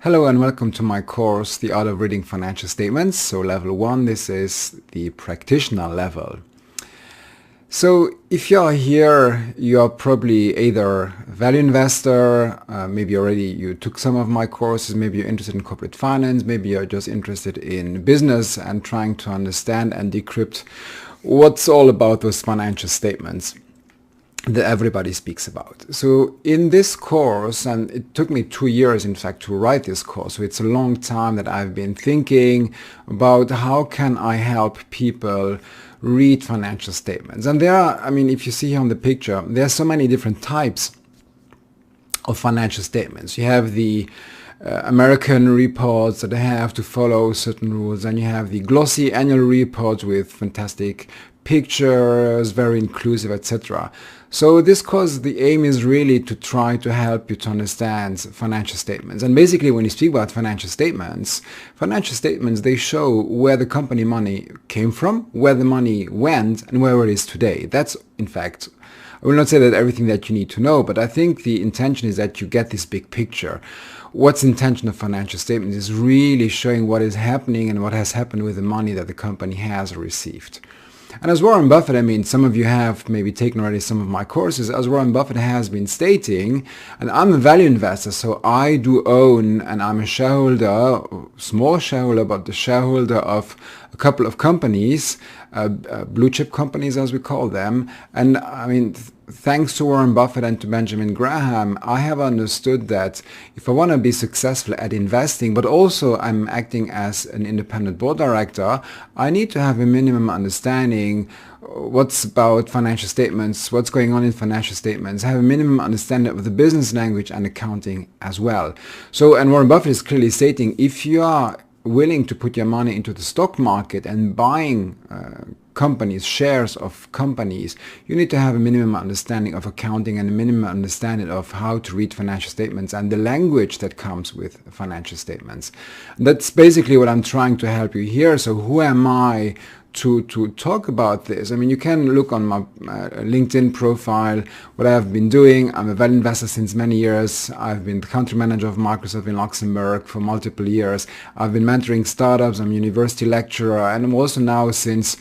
Hello and welcome to my course, The Art of Reading Financial Statements. So level 1, this is the practitioner level. So if you are here, you are probably either a value investor, maybe already you took some of my courses, maybe you're interested in corporate finance, maybe you're just interested in business and trying to understand and decrypt what's all about those financial statements that everybody speaks about. So in this course, and it took me 2 years in fact to write this course, so it's a long time that I've been thinking about how can I help people read financial statements. And there are, if you see here on the picture, there are so many different types of financial statements. You have the American reports that have to follow certain rules, and you have the glossy annual reports with fantastic pictures, very inclusive, etc. So this course, the aim is really to try to help you to understand financial statements. And basically when you speak about financial statements, they show where the company money came from, where the money went, and where it is today. That's, in fact, I will not say that everything that you need to know, but I think the intention is that you get this big picture. What's the intention of financial statements is really showing what is happening and what has happened with the money that the company has received. And as Warren Buffett, some of you have maybe taken already some of my courses, as Warren Buffett has been stating, and I'm a value investor, so I do own, and I'm a shareholder, small shareholder, but the shareholder of a couple of companies, blue chip companies as we call them. And thanks to Warren Buffett and to Benjamin Graham, I have understood that if I want to be successful at investing, but also I'm acting as an independent board director, I need to have a minimum understanding what's about financial statements, what's going on in financial statements, have a minimum understanding of the business language and accounting as well. So, and Warren Buffett is clearly stating, if you are willing to put your money into the stock market and buying companies, shares of companies, you need to have a minimum understanding of accounting and a minimum understanding of how to read financial statements and the language that comes with financial statements. That's basically what I'm trying to help you here. So who am I to talk about this? You can look on my LinkedIn profile, what I've been doing. I'm a value investor since many years. I've been the country manager of Microsoft in Luxembourg for multiple years. I've been mentoring startups. I'm a university lecturer, and I'm also now since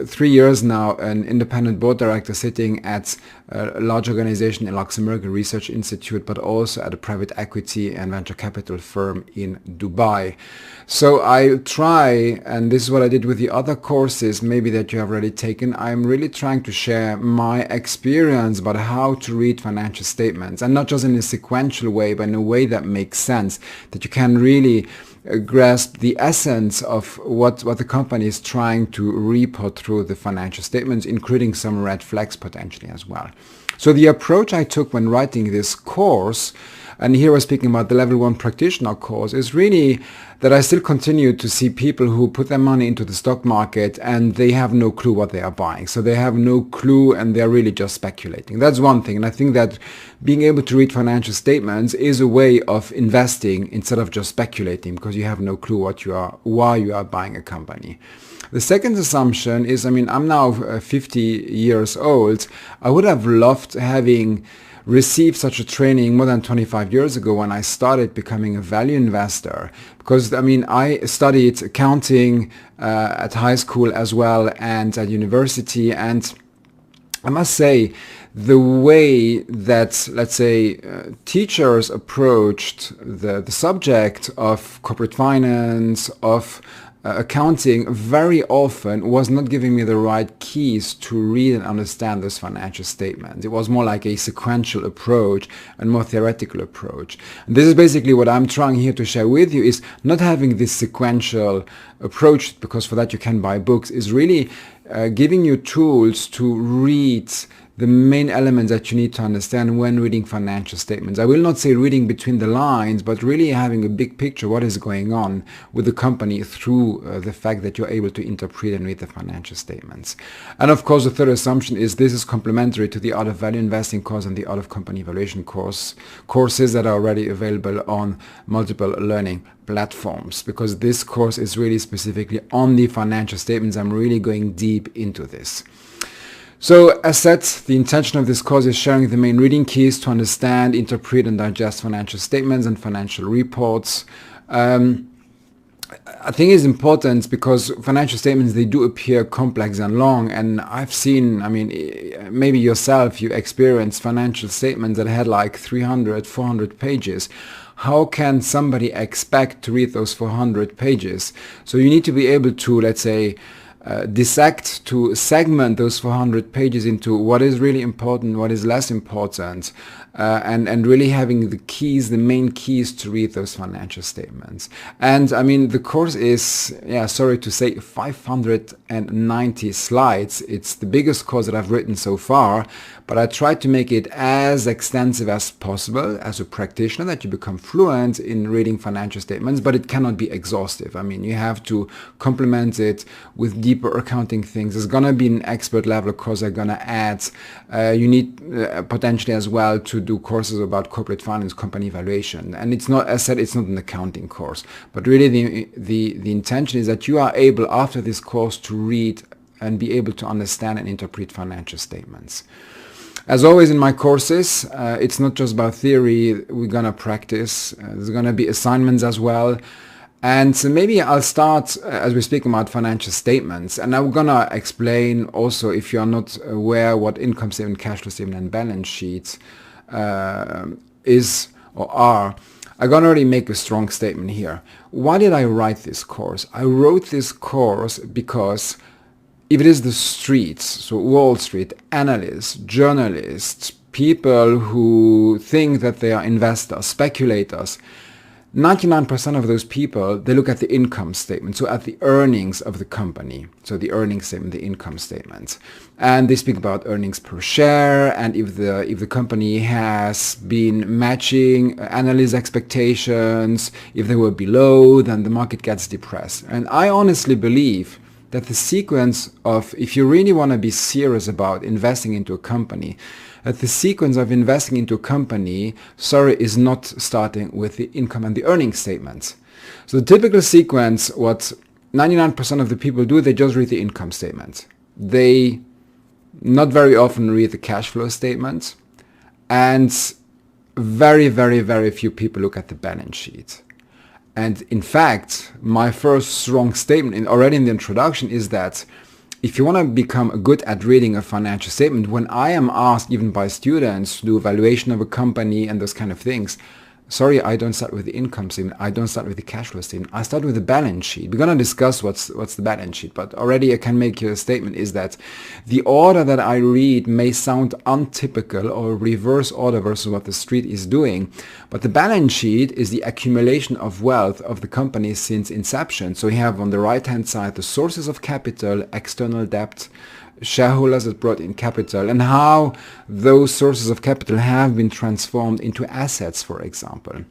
3 years now an independent board director sitting at a large organization in Luxembourg, a research institute, but also at a private equity and venture capital firm in Dubai. So I try, and this is what I did with the other courses maybe that you have already taken, I'm really trying to share my experience about how to read financial statements, and not just in a sequential way, but in a way that makes sense, that you can really grasp the essence of what the company is trying to report through the financial statements, including some red flags potentially as well. So the approach I took when writing this course, and here we're speaking about the level 1 practitioner course, is really that I still continue to see people who put their money into the stock market and they have no clue what they are buying. So they have no clue and they're really just speculating. That's one thing. And I think that being able to read financial statements is a way of investing instead of just speculating, because you have no clue why you are buying a company. The second assumption is, I'm now 50 years old. I would have loved having received such a training more than 25 years ago when I started becoming a value investor, because I studied accounting at high school as well and at university, and I must say the way that, let's say, teachers approached the subject of corporate finance, of accounting, very often was not giving me the right keys to read and understand those financial statements. It was more like a sequential approach and more theoretical approach. And this is basically what I'm trying here to share with you, is not having this sequential approach, because for that you can buy books, is really giving you tools to read the main elements that you need to understand when reading financial statements. I will not say reading between the lines, but really having a big picture what is going on with the company through the fact that you're able to interpret and read the financial statements. And of course, the third assumption is this is complementary to the Art of Value Investing course and the Art of Company Evaluation courses that are already available on multiple learning platforms, because this course is really specifically on the financial statements. I'm really going deep into this. So as said, the intention of this course is sharing the main reading keys to understand, interpret and digest financial statements and financial reports. I think it's important because financial statements, they do appear complex and long, and I've seen, I mean, maybe yourself, you experienced financial statements that had like 300, 400 pages. How can somebody expect to read those 400 pages? So you need to be able to, let's say, dissect, to segment those 400 pages into what is really important, what is less important, and really having the keys, the main keys to read those financial statements. And I mean, the course is, yeah, sorry to say, 590 slides. It's the biggest course that I've written so far, but I tried to make it as extensive as possible as a practitioner, that you become fluent in reading financial statements, but it cannot be exhaustive. I mean, you have to complement it with deeper accounting things. There's going to be an expert level course I'm going to add. You need potentially as well to do courses about corporate finance, company valuation. And it's not, as said, it's not an accounting course, but really the intention is that you are able after this course to read and be able to understand and interpret financial statements. As always in my courses, it's not just about theory. We're going to practice. There's going to be assignments as well. And so maybe I'll start as we speak about financial statements. And I'm going to explain also, if you're not aware, what income statement, cash flow statement and balance sheet is or are. I'm going to already make a strong statement here. Why did I write this course? I wrote this course because if it is the streets, so Wall Street, analysts, journalists, people who think that they are investors, speculators, 99% of those people, they look at the income statement, so at the earnings of the company, so the earnings statement, the income statement, and they speak about earnings per share, and if the company has been matching analyst expectations, if they were below, then the market gets depressed. And I honestly believe that the sequence of, if you really want to be serious about investing into a company, that the sequence of investing into a company, is not starting with the income and the earnings statements. So the typical sequence, what 99% of the people do, they just read the income statement. They not very often read the cash flow statement, and very, very, very few people look at the balance sheet. And in fact, my first strong statement already in the introduction is that if you want to become good at reading a financial statement, when I am asked even by students to do evaluation of a company and those kind of things, I don't start with the income statement. I don't start with the cash flow statement. I start with the balance sheet. We're going to discuss what's the balance sheet, but already I can make you a statement is that the order that I read may sound untypical or reverse order versus what the street is doing, but the balance sheet is the accumulation of wealth of the company since inception. So we have on the right hand side the sources of capital, external debt, shareholders that brought in capital, and how those sources of capital have been transformed into assets, for example.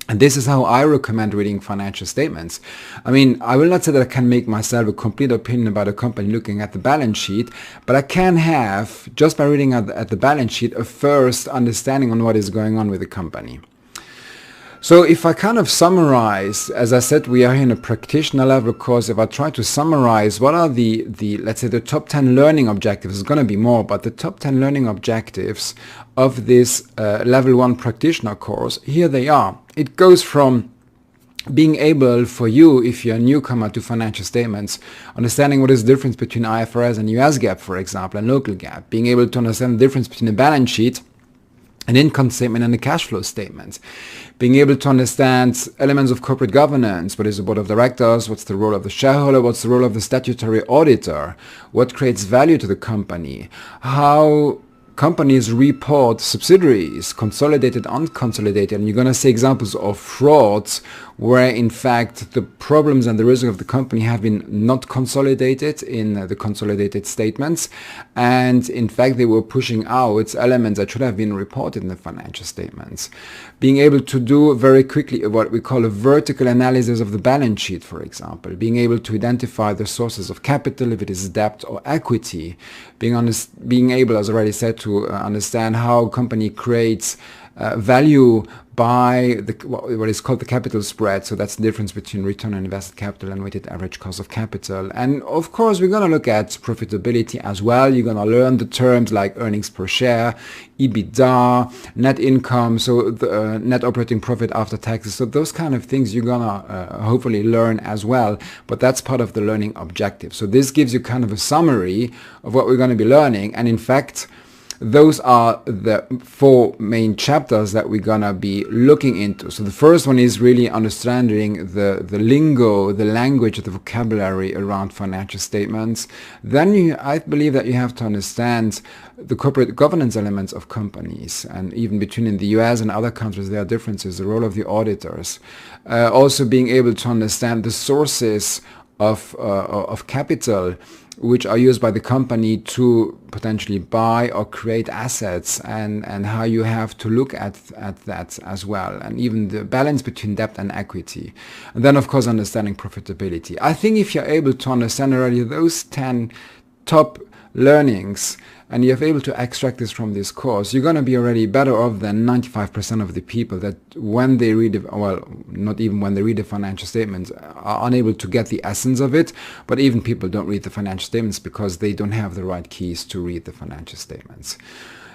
And this is how I recommend reading financial statements. I mean, I will not say that I can make myself a complete opinion about a company looking at the balance sheet, but I can have, just by reading at the balance sheet, a first understanding on what is going on with the company. So if I kind of summarize, as I said, we are in a practitioner level course. If I try to summarize what are the let's say the top 10 learning objectives, it's going to be more, but the top 10 learning objectives of this level 1 practitioner course, here they are. It goes from being able for you, if you're a newcomer to financial statements, understanding what is the difference between IFRS and US GAAP, for example, and local GAAP, being able to understand the difference between a balance sheet, an income statement and a cash flow statement, being able to understand elements of corporate governance, what is the board of directors, what's the role of the shareholder, what's the role of the statutory auditor, what creates value to the company, how companies report subsidiaries, consolidated, unconsolidated, and you're going to see examples of frauds where in fact the problems and the risk of the company have been not consolidated in the consolidated statements, and in fact they were pushing out elements that should have been reported in the financial statements. Being able to do very quickly what we call a vertical analysis of the balance sheet, for example, being able to identify the sources of capital, if it is debt or equity, being able, as I already said, to understand how a company creates value by what is called the capital spread. So that's the difference between return on invested capital and weighted average cost of capital. And of course, we're going to look at profitability as well. You're going to learn the terms like earnings per share, EBITDA, net income, so the net operating profit after taxes. So those kind of things you're going to hopefully learn as well. But that's part of the learning objective. So this gives you kind of a summary of what we're going to be learning. And in fact, those are the 4 main chapters that we're gonna be looking into. So the first one is really understanding the lingo, the language, the vocabulary around financial statements. Then I believe that you have to understand the corporate governance elements of companies, and even between in the US and other countries there are differences, the role of the auditors. Also being able to understand the sources of capital which are used by the company to potentially buy or create assets, and how you have to look at that as well, and even the balance between debt and equity. And then of course understanding profitability. I think if you're able to understand already those 10 top learnings, and you're able to extract this from this course, you're going to be already better off than 95% of the people that when they read, not even when they read the financial statements, are unable to get the essence of it. But even people don't read the financial statements because they don't have the right keys to read the financial statements.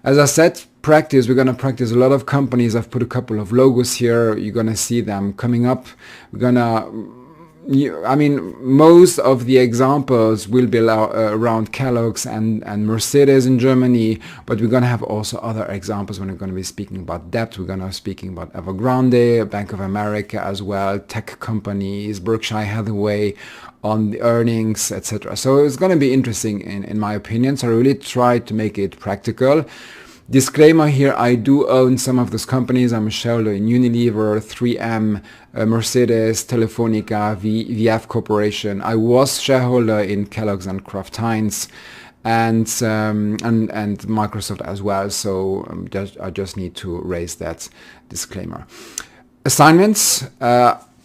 As I said, practice, we're going to practice a lot of companies. I've put a couple of logos here. You're going to see them coming up. We're going to most of the examples will be around Kellogg's and Mercedes in Germany, but we're going to have also other examples when we're going to be speaking about debt. We're going to be speaking about Evergrande, Bank of America as well, tech companies, Berkshire Hathaway on the earnings, etc. So it's going to be interesting in my opinion. So I really try to make it practical. Disclaimer here, I do own some of those companies. I'm a shareholder in Unilever, 3M, Mercedes, Telefonica, VF Corporation. I was shareholder in Kellogg's and Kraft Heinz, and Microsoft as well. So I just need to raise that disclaimer. Assignments.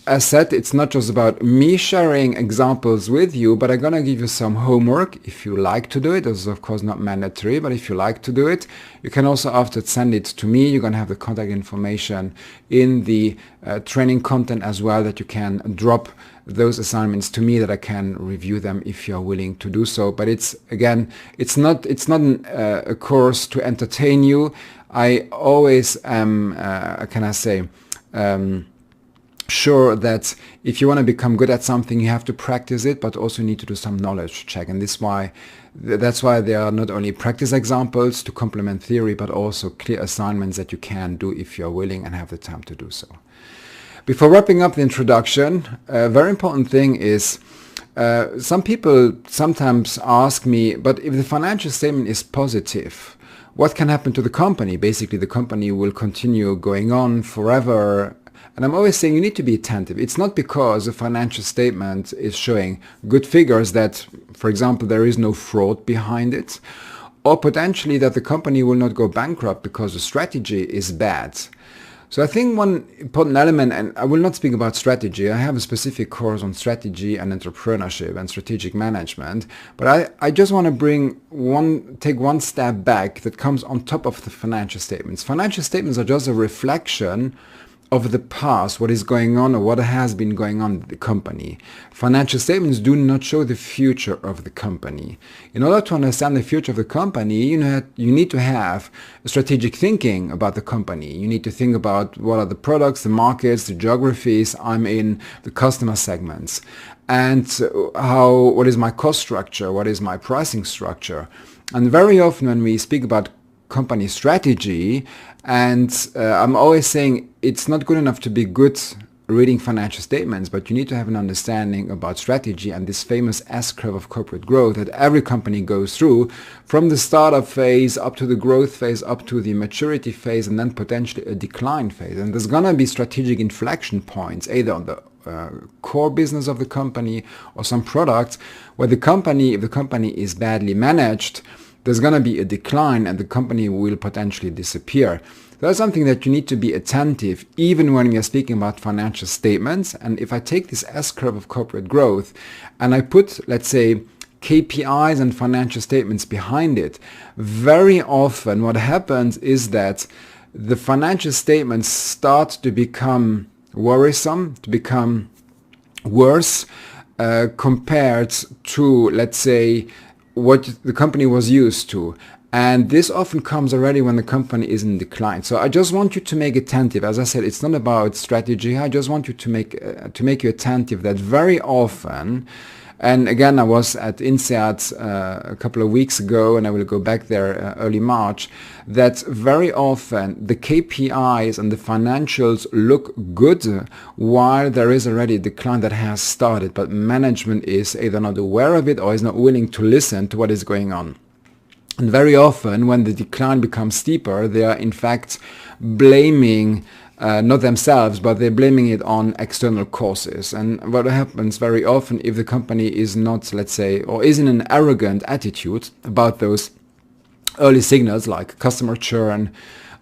As said, it's not just about me sharing examples with you, but I'm going to give you some homework if you like to do it. This is of course not mandatory, but if you like to do it, you can also after send it to me. You're going to have the contact information in the training content as well, that you can drop those assignments to me, that I can review them if you're willing to do so. But it's not a course to entertain you. I always am, sure that if you want to become good at something, you have to practice it, but also need to do some knowledge check. And that's why there are not only practice examples to complement theory, but also clear assignments that you can do if you're willing and have the time to do so. Before wrapping up the introduction, a very important thing is, some people sometimes ask me, but if the financial statement is positive, what can happen to the company? Basically, the company will continue going on forever. And I'm always saying you need to be attentive. It's not because a financial statement is showing good figures that, for example, there is no fraud behind it, or potentially that the company will not go bankrupt because the strategy is bad. So I think one important element, and I will not speak about strategy, I have a specific course on strategy and entrepreneurship and strategic management, but I just want to take one step back that comes on top of the financial statements. Financial statements are just a reflection of the past, what is going on or what has been going on with the company. Financial statements do not show the future of the company. In order to understand the future of the company, you need to have a strategic thinking about the company. You need to think about what are the products, the markets, the geographies I'm in, the customer segments, and what is my cost structure, what is my pricing structure. And very often when we speak about company strategy, and I'm always saying it's not good enough to be good reading financial statements, but you need to have an understanding about strategy and this famous S-curve of corporate growth that every company goes through, from the startup phase up to the growth phase, up to the maturity phase, and then potentially a decline phase. And there's going to be strategic inflection points, either on the core business of the company or some products where if the company is badly managed, there's going to be a decline and the company will potentially disappear. That's something that you need to be attentive even when we are speaking about financial statements. And if I take this S-curve of corporate growth and I put, let's say, KPIs and financial statements behind it, very often what happens is that the financial statements start to become worrisome, to become worse compared to, let's say, what the company was used to. And this often comes already when the company is in decline. So I just want you to make attentive. As I said, it's not about strategy. I just want you to make you attentive that very often, and again, I was at INSEAD a couple of weeks ago, and I will go back there early March, that very often the KPIs and the financials look good while there is already a decline that has started, but management is either not aware of it or is not willing to listen to what is going on. And very often when the decline becomes steeper, they are in fact blaming not themselves, but they're blaming it on external causes. And what happens very often if the company is not, let's say, or is in an arrogant attitude about those early signals like customer churn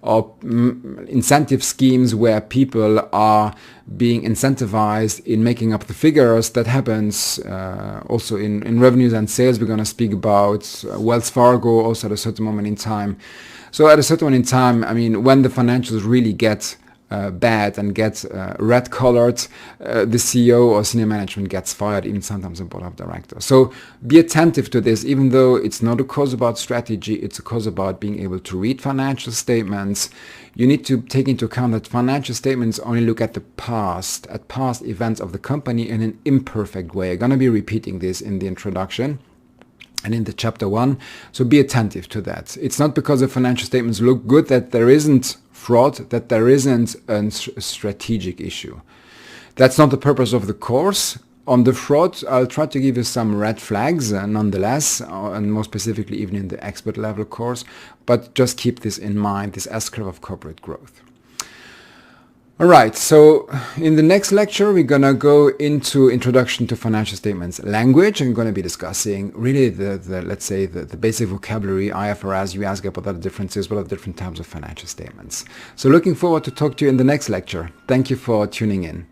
or incentive schemes where people are being incentivized in making up the figures, that happens also in revenues and sales. We're going to speak about Wells Fargo also at a certain moment in time. So at a certain moment in time, I mean, when the financials really get bad and get red colored, the CEO or senior management gets fired, even sometimes the board of directors. So be attentive to this, even though it's not a cause about strategy, it's a cause about being able to read financial statements. You need to take into account that financial statements only look at the past, at past events of the company in an imperfect way. I'm going to be repeating this in the introduction and in the chapter 1. So be attentive to that. It's not because the financial statements look good that there isn't fraud, that there isn't a strategic issue. That's not the purpose of the course. On the fraud, I'll try to give you some red flags nonetheless, and more specifically even in the expert level course, but just keep this in mind, this S-curve of corporate growth. Alright, so in the next lecture we're going to go into Introduction to Financial Statements language. I'm going to be discussing really let's say the basic vocabulary, IFRS, US GAAP, what are the differences, what are the different types of financial statements. So looking forward to talk to you in the next lecture. Thank you for tuning in.